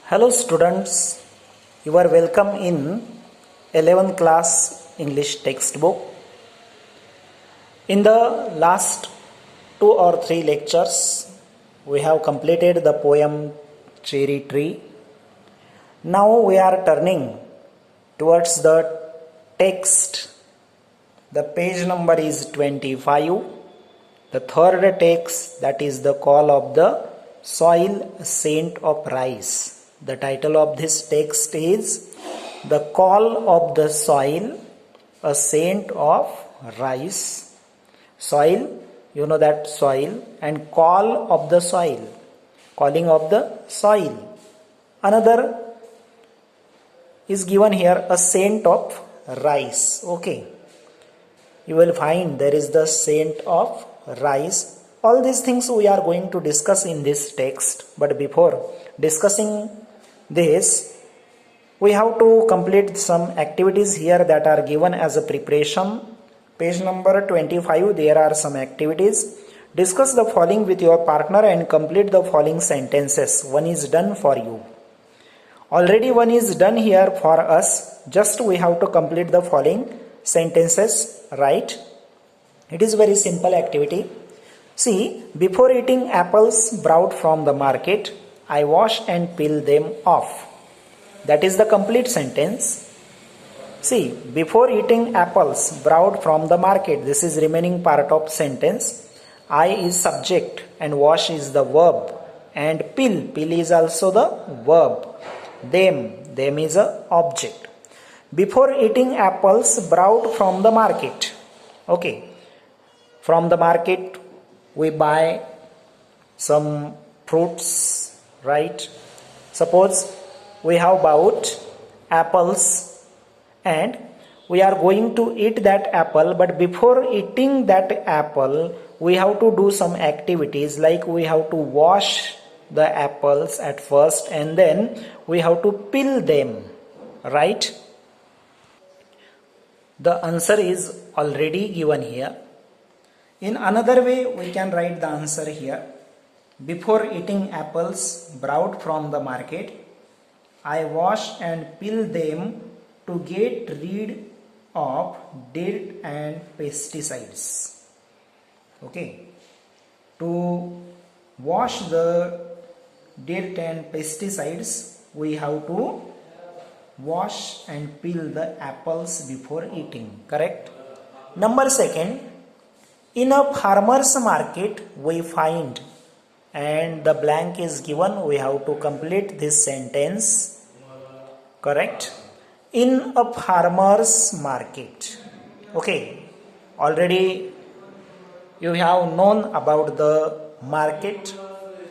Hello students, you are welcome in 11th class English textbook. In the last 2 or 3 lectures, we have completed the poem Cherry Tree. Now we are turning towards the text. The page number is 25. The third text, that is the call of the soil scent of rice. The title of this text is The Call of the Soil, a Scent of Rice. Soil, you know that soil, and call of the soil, calling of the soil. Another is given here, a scent of rice. Okay, you will find there is the scent of rice. All these things we are going to discuss in this text, but before discussing this, we have to complete some activities here that are given as a preparation. Page number 25, there are some activities. Discuss the following with your partner and complete the following sentences. One is done for you. Already one is done here for us. Just we have to complete the following sentences, right? It is very simple activity. See, before eating apples brought from the market, I wash and peel them off. That is the complete sentence. See, before eating apples brought from the market, this is remaining part of sentence. I is subject and wash is the verb, and peel is also the verb. Them is a object. Before eating apples brought from the market. Okay, from the market we buy some fruits, right? Suppose we have bought apples and we are going to eat that apple, but before eating that apple we have to do some activities, like we have to wash the apples at first and then we have to peel them, right? The answer is already given here. In another way, we can write the answer here. Before eating apples brought from the market, I wash and peel them to get rid of dirt and pesticides. Okay. To wash the dirt and pesticides, we have to wash and peel the apples before eating. Correct? Number second, in a farmer's market we find, and the blank is given, we have to complete this sentence. Correct? In a farmer's market. Okay, already you have known about the market.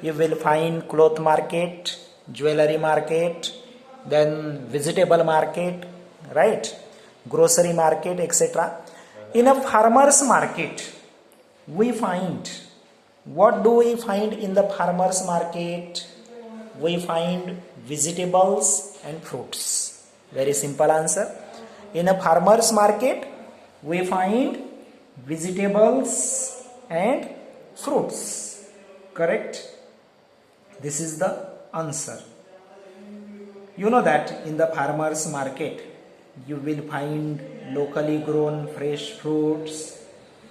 You will find cloth market, jewelry market, then vegetable market, right? Grocery market, etc. In a farmer's market, we find, what do we find in the farmer's market? We find vegetables and fruits. Very simple answer. In a farmer's market, we find vegetables and fruits. Correct? This is the answer. You know that in the farmer's market, you will find locally grown fresh fruits,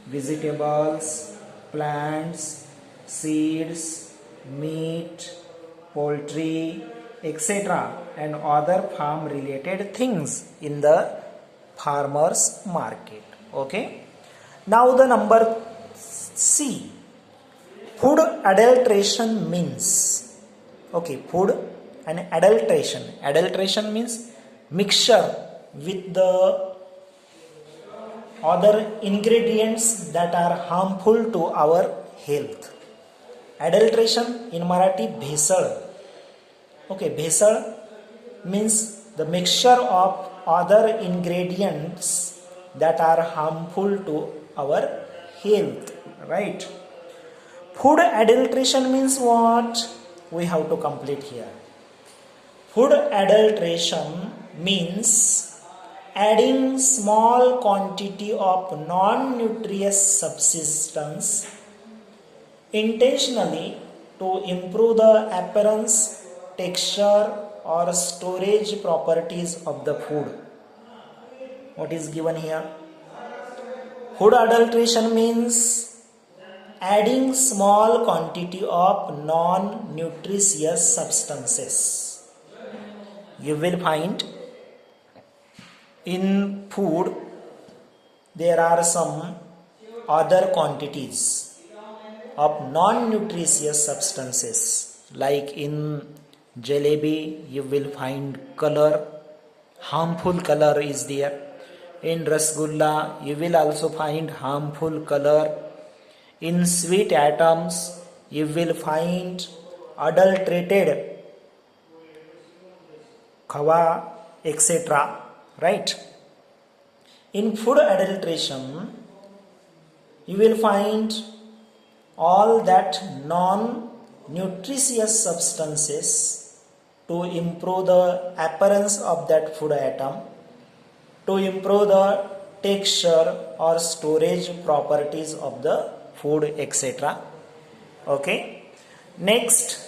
vegetables, plants, seeds, meat, poultry, etc. and other farm related things in the farmer's market. Okay. Now the number C. Food adulteration means. Okay, food and adulteration. Adulteration means mixture with the other ingredients that are harmful to our health. Adulteration in Marathi, bhesal. Okay, bhesal means the mixture of other ingredients that are harmful to our health, right? Food adulteration means what? We have to complete here. Food adulteration means adding small quantity of non-nutritious substance intentionally to improve the appearance, texture or storage properties of the food. What is given here? Food adulteration means adding small quantity of non-nutritious substances. You will find in food there are some other quantities of non-nutritious substances, like in jalebi you will find color, harmful color is there. In rasgulla you will also find harmful color. In sweet items you will find adulterated khawa, etc. Right? In food adulteration you will find all that non-nutritious substances to improve the appearance of that food item, to improve the texture or storage properties of the food, etc. Okay. Next,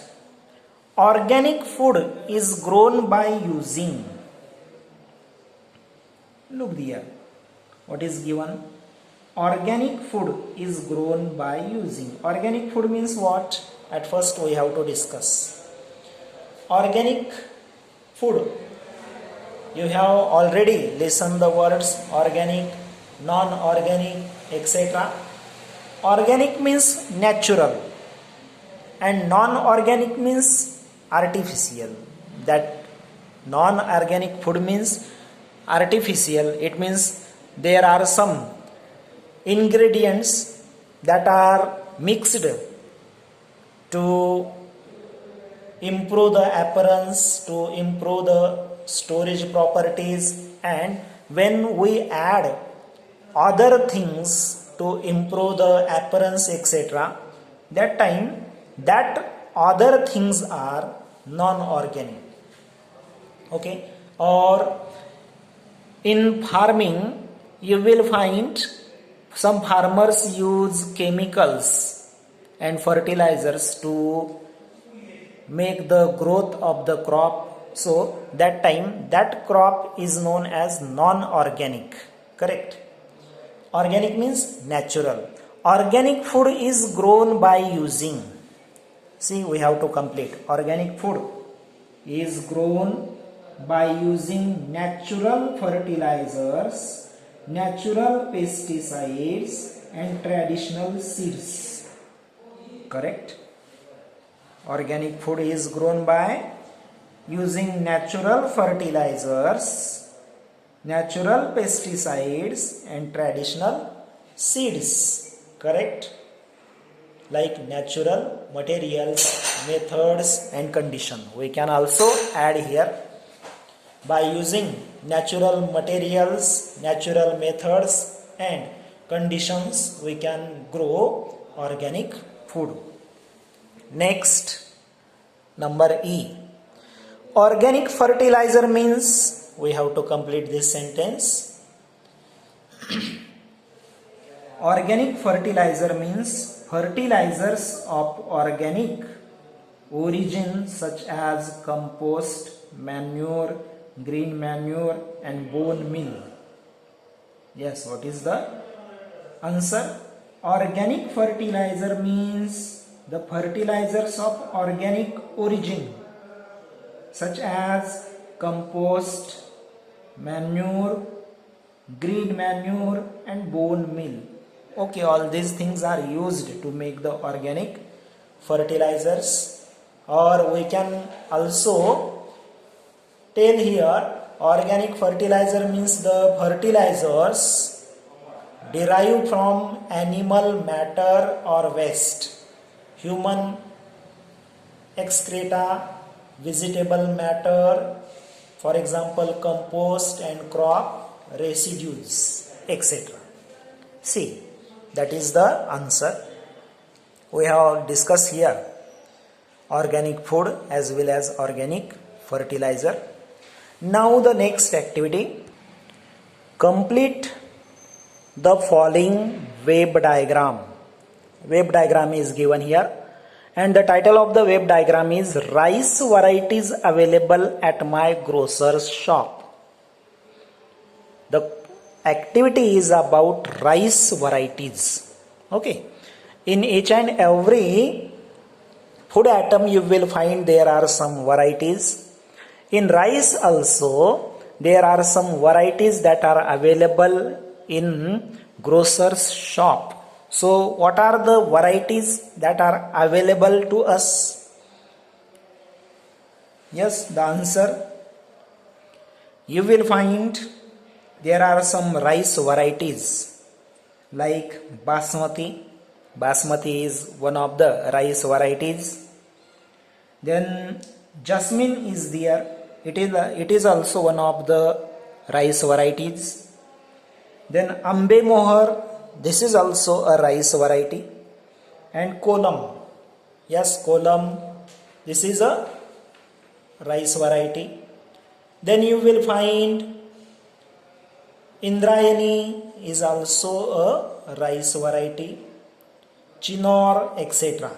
organic food is grown by using. Look there. What is given? Organic food is grown by using. Organic food means what? At first we have to discuss. Organic food. You have already listened the words organic, non-organic, etc. Organic means natural and non-organic means artificial. That non-organic food means artificial. It means there are some ingredients that are mixed to improve the appearance, to improve the storage properties, and when we add other things to improve the appearance, etc., that time that other things are non-organic. Okay. Or in farming you will find some farmers use chemicals and fertilizers to make the growth of the crop. So that time that crop is known as non-organic. Correct? Organic means natural. Organic food is grown by using. See, we have to complete. Organic food is grown by using natural fertilizers, natural pesticides and traditional seeds. Correct? Organic food is grown by using natural fertilizers, natural pesticides and traditional seeds. Correct? Like natural materials, methods and condition. We can also add here, by using natural materials, natural methods and conditions we can grow organic food. Next, number E. Organic fertilizer means, we have to complete this sentence. Organic fertilizer means fertilizers of organic origin such as compost, manure, green manure and bone meal. Yes, what is the answer? Organic fertilizer means the fertilizers of organic origin such as compost, manure, green manure and bone meal. Okay, all these things are used to make the organic fertilizers. Or we can also tell here, organic fertilizer means the fertilizers derived from animal matter or waste, human excreta, vegetable matter, for example compost and crop residues, etc. See, that is the answer. We have discussed here organic food as well as organic fertilizer. Now the next activity, complete the following wave diagram. Wave diagram is given here and the title of the web diagram is rice varieties available at my grocer's shop. The activity is about rice varieties. Okay, in each and every food item you will find there are some varieties. In rice also there are some varieties that are available in grocer's shop. So what are the varieties that are available to us? Yes, the answer, you will find there are some rice varieties like basmati. Basmati is one of the rice varieties. Then jasmine is there. It is also one of the rice varieties. Then ambe mohar, this is also a rice variety. And kolam, yes, kolam, this is a rice variety. Then you will find indrayani is also a rice variety. Chinor, etc.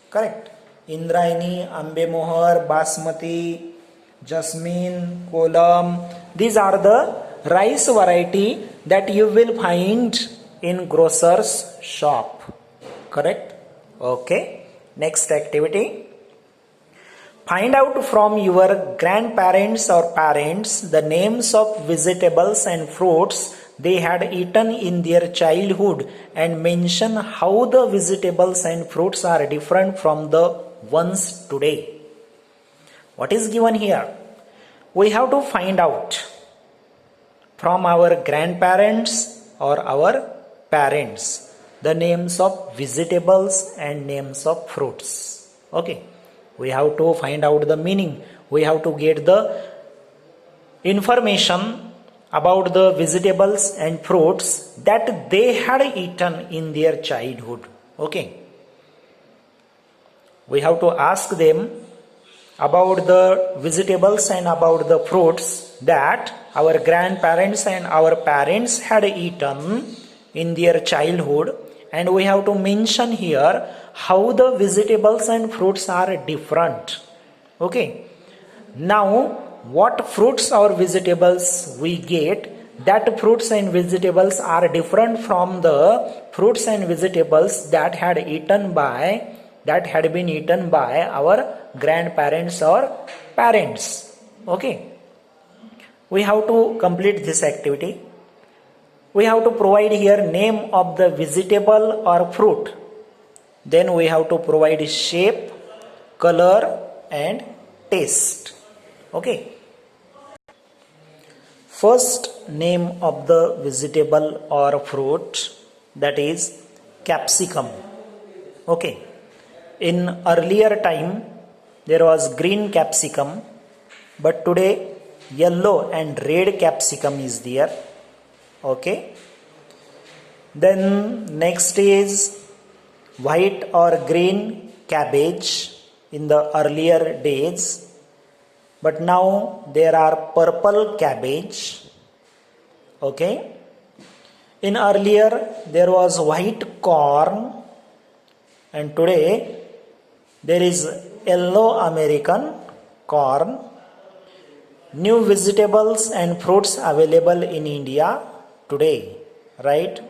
Correct. Indrayani, ambe mohar, basmati, jasmine, kolam, these are the rice variety that you will find in grocer's shop. Correct. Okay, next activity, find out from your grandparents or parents the names of vegetables and fruits they had eaten in their childhood and mention how the vegetables and fruits are different from the ones today. What is given here? We have to find out from our grandparents or our parents the names of vegetables and names of fruits. Okay, we have to find out the meaning. We have to get the information about the vegetables and fruits that they had eaten in their childhood. Okay, we have to ask them about the vegetables and about the fruits that our grandparents and our parents had eaten in their childhood, and we have to mention here how the vegetables and fruits are different. Okay, now what fruits or vegetables we get, that fruits and vegetables are different from the fruits and vegetables that had been eaten by our grandparents or parents. Okay, we have to complete this activity. We have to provide here name of the vegetable or fruit. Then we have to provide shape, color and taste. Okay, first name of the vegetable or fruit, that is capsicum. Okay, in earlier time there was green capsicum, but today yellow and red capsicum is there. Okay, then next is white or green cabbage in the earlier days, but now there are purple cabbage. Okay, in earlier there was white corn, and today there is yellow American corn. New vegetables and fruits available in India today, right?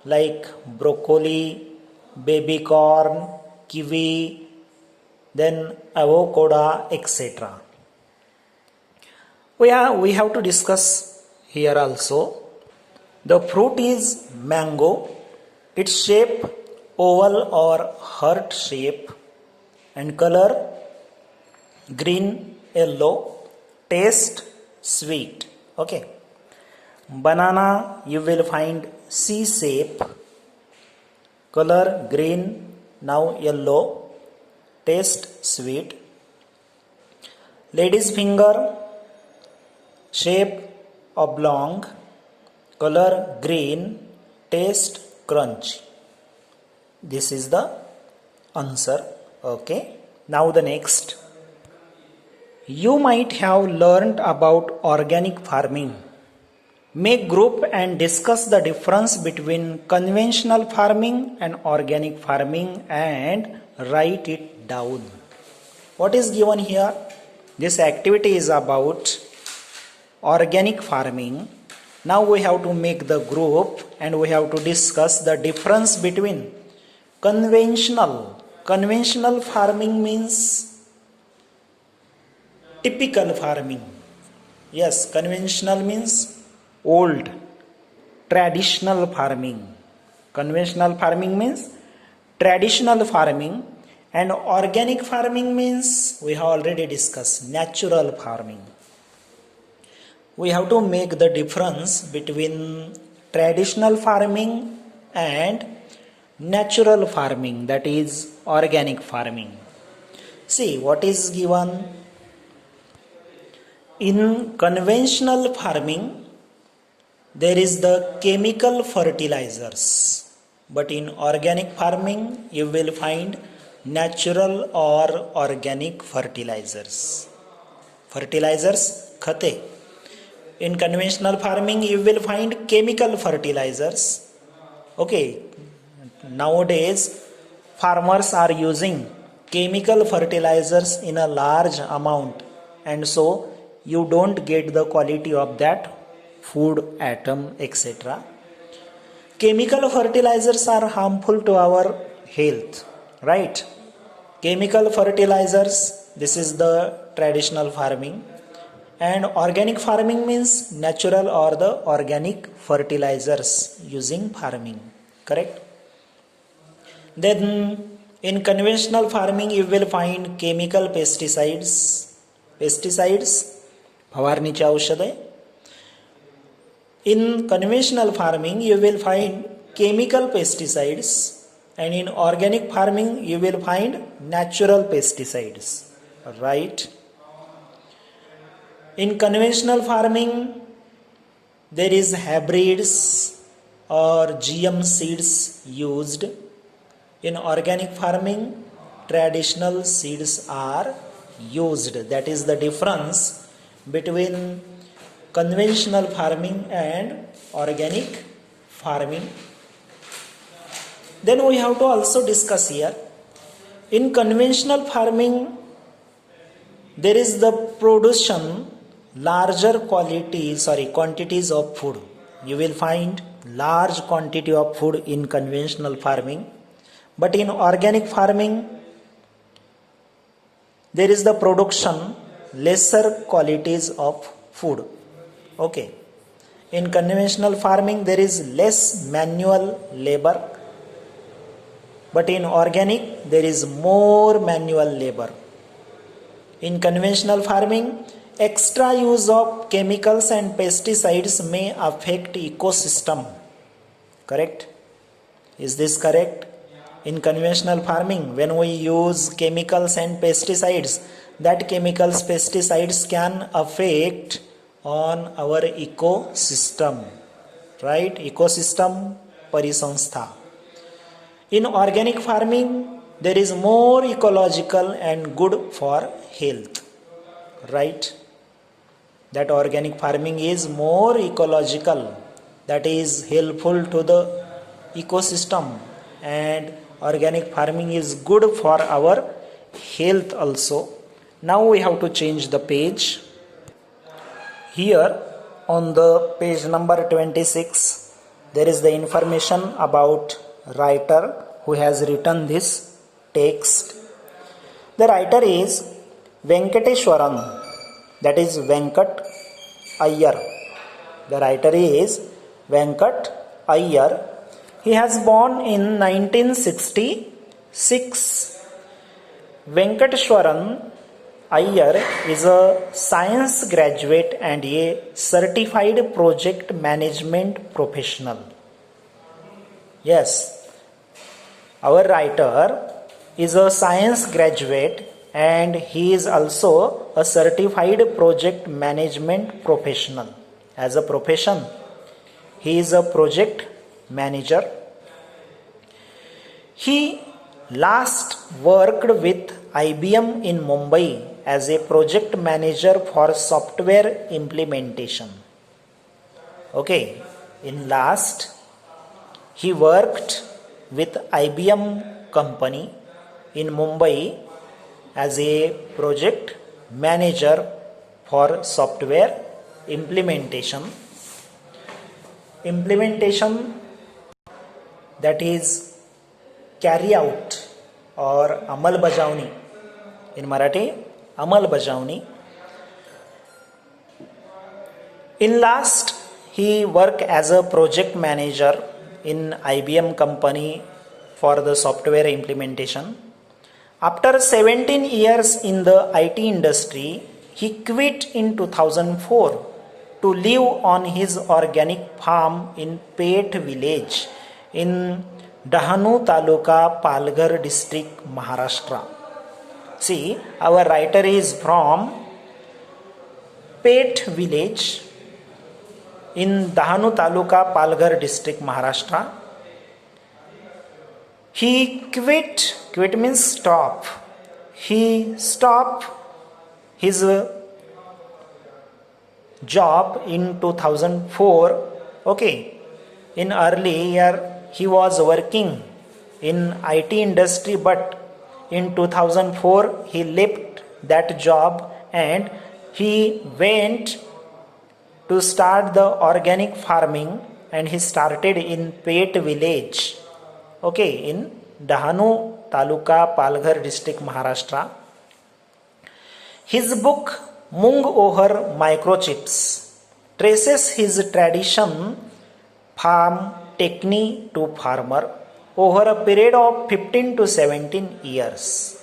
Like broccoli, baby corn, kiwi, then avocado, etc. We have to discuss here also. The fruit is mango. Its shape oval or heart shape, and color green, yellow. Taste sweet. Okay, banana you will find C shape, color green, now yellow, taste sweet. Lady's finger, shape oblong, color green, taste crunchy. This is the answer. Okay, now the next, you might have learned about organic farming. Make group and discuss the difference between conventional farming and organic farming and write it down. What is given here? This activity is about organic farming. Now we have to make the group and we have to discuss the difference between conventional. Conventional farming means typical farming. Yes, conventional means old, traditional farming. Conventional farming means traditional farming, and organic farming means we have already discussed natural farming. We have to make the difference between traditional farming and natural farming, that is organic farming. See what is given. In conventional farming, there is the chemical fertilizers, but in organic farming, you will find natural or organic fertilizers. Fertilizers, khate. In conventional farming, you will find chemical fertilizers. Okay, nowadays, farmers are using chemical fertilizers in a large amount, and so you don't get the quality of that food atom, etc. Chemical fertilizers are harmful to our health, right? Chemical fertilizers, this is the traditional farming, and organic farming means natural or the organic fertilizers using farming, correct? Then in conventional farming you will find chemical pesticides, फवारणीची औषधे. In conventional farming you will find chemical pesticides, and in organic farming you will find natural pesticides, right? In conventional farming there is hybrids or GM seeds used. In organic farming traditional seeds are used. That is the difference between conventional farming and organic farming. Then we have to also discuss here, in conventional farming there is the production larger quantities of food. You will find large quantity of food in conventional farming, but in organic farming there is the production lesser qualities of food. Okay, in conventional farming there is less manual labor, but in organic there is more manual labor. In conventional farming, extra use of chemicals and pesticides may affect ecosystem, correct? Is this correct? In conventional farming, when we use chemicals and pesticides, that chemicals, pesticides can affect on our ecosystem, right? Ecosystem parisamstha. In organic farming, there is more ecological and good for health, right? That organic farming is more ecological, that is helpful to the ecosystem, and organic farming is good for our health also. Now we have to change the page. Here on the page number 26, there is the information about writer who has written this text. The writer is Venkateswaran, that is Venkat Iyer. The writer is Venkat Iyer. He has born in 1966. Venkateswaran Iyer is a science graduate and a certified project management professional. Yes, our writer is a science graduate and he is also a certified project management professional. As a profession, he is a project manager. He last worked with IBM in Mumbai as a project manager for software implementation. Okay, in last he worked with IBM company in Mumbai as a project manager for software implementation. Implementation, that is carry out or Amalbajavani. In Marathi, Amalbajavani. In last, he worked as a project manager in IBM company for the software implementation. After 17 years in the IT industry, he quit in 2004 to live on his organic farm in Pet village in Dahanu Taluka, Palghar district, Maharashtra. See, our writer is from Pet village in Dahanu Taluka, Palghar district, Maharashtra. He quit means stop. He stopped his job in 2004. Okay, in early year he was working in IT industry, but in 2004 he left that job and he went to start the organic farming, and he started in Pet village, okay, in Dahanu Taluka, Palghar district, Maharashtra. His book Mung Over Microchips traces his tradition farm technique to farmer over a period of 15 to 17 years.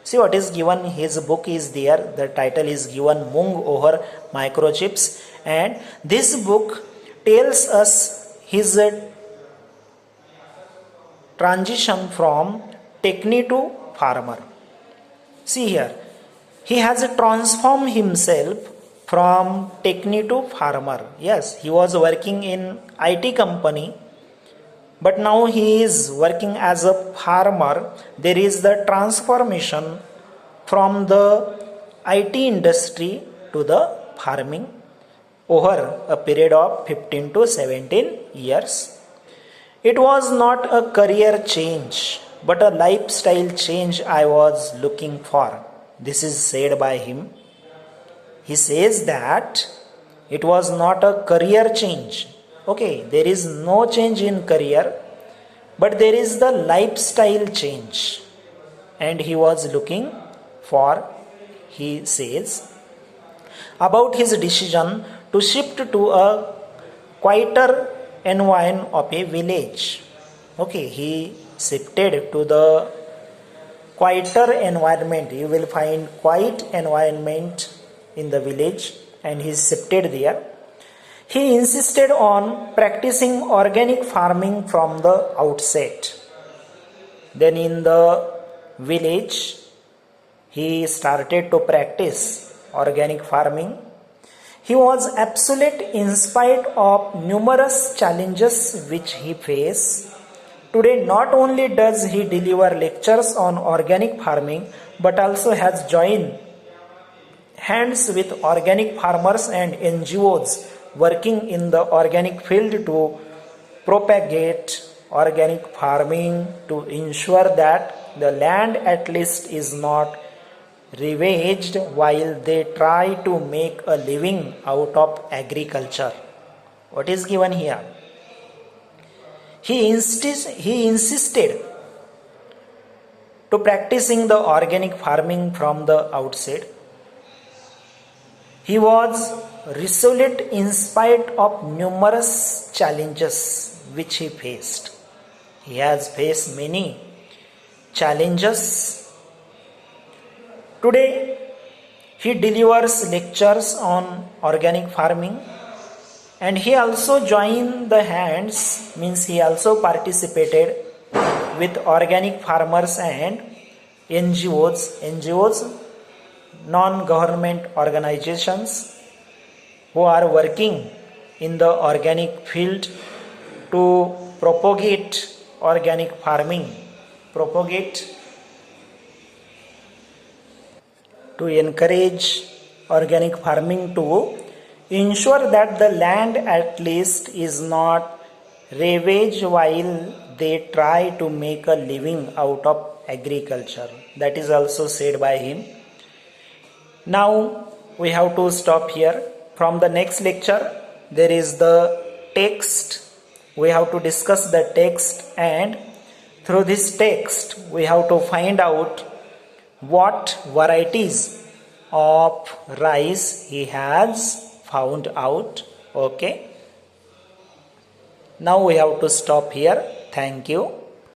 See what is given, his book is there, the title is given Mung Over Microchips, and this book tells us his transition from technique to farmer. See here, he has transformed himself from technique to farmer. Yes, he was working in IT company, but now he is working as a farmer. There is the transformation from the IT industry to the farming over a period of 15 to 17 years. It was not a career change, but a lifestyle change I was looking for. This is said by him. He says that it was not a career change. Okay, there is no change in career, but there is the lifestyle change. And he was looking for, he says, about his decision to shift to a quieter environment of a village. Okay, he shifted to the quieter environment. You will find quiet environment in the village, and he shifted there. He insisted on practicing organic farming from the outset. Then in the village, he started to practice organic farming. He was absolute in spite of numerous challenges which he faced. Today, not only does he deliver lectures on organic farming, but also has joined hands with organic farmers and NGOs working in the organic field to propagate organic farming, to ensure that the land at least is not ravaged while they try to make a living out of agriculture. What is given here? He insisted to practicing the organic farming from the outset. He was resolute in spite of numerous challenges which he faced. He has faced many challenges. Today, he delivers lectures on organic farming, and he also joined the hands, means he also participated with organic farmers and NGOs, non-government organizations who are working in the organic field to propagate organic farming, to encourage organic farming, to ensure that the land at least is not ravaged while they try to make a living out of agriculture. that is also said by him. Now we have to stop here. From the next lecture, there is the text. We have to discuss the text, and through this text we have to find out what varieties of rice he has found out. Okay. Now we have to stop here. Thank you.